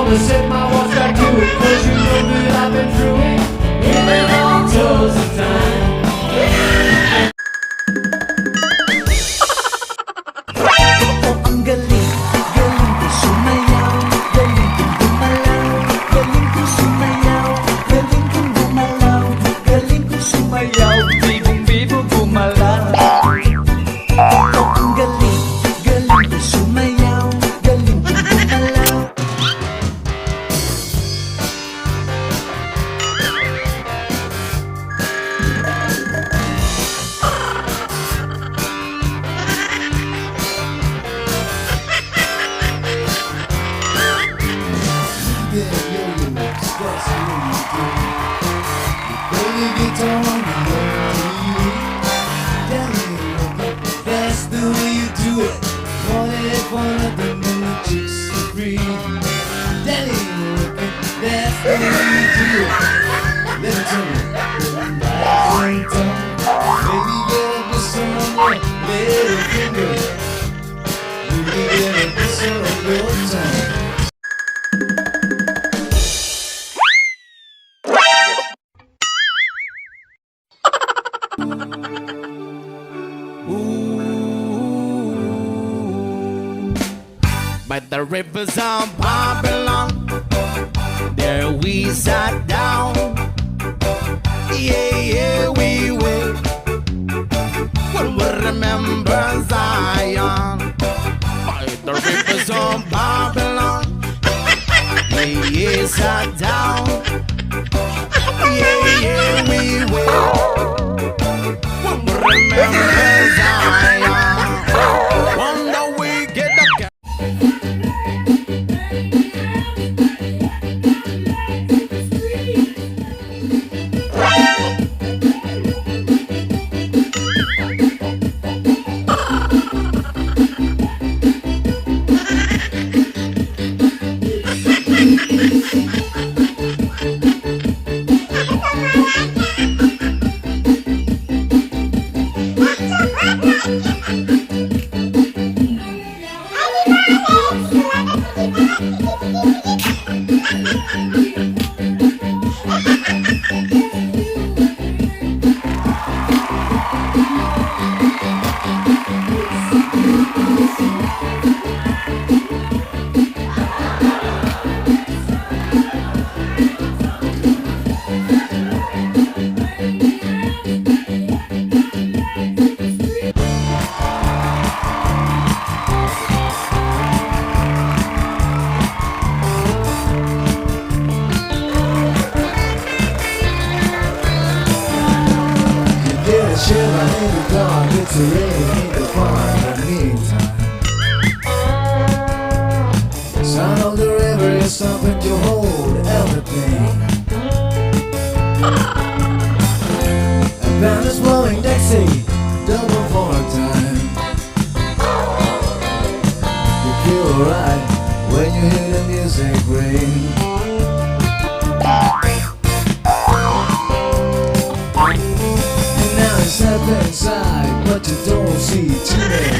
gonna set my watch back to it, 'cause you know that I've been through it. It's been long tours of time. Ang galing, galing ko sumayaw, galing kong gumalaw, galing ko sumayaw, galing kong gumalaw, galing ko sumayaw, bibong-bibong gumalaw. Ang galing, galing ko sumayaw, galing kong gumalaw. That's the way you do it. Wanted one of the new chicks to free. Daddy, that's the way you do it. Let me tell you, baby, get a kiss on your little finger. Baby, get a kiss on your tongue. By the rivers of Babylon, there we sat down. Yeah, yeah, we will. When we remember Zion. By the rivers of Babylon, yeah, yeah, sat down. Yeah, yeah, we will. When we remember Zion. Wonder we get the Shiver in the dark, it's a rain in the fire in the meantime. Sound of the river is something to hold everything. And band is blowing Dixie, double for a time. You feel alright when you hear the music ring. Step inside, but you don't see too many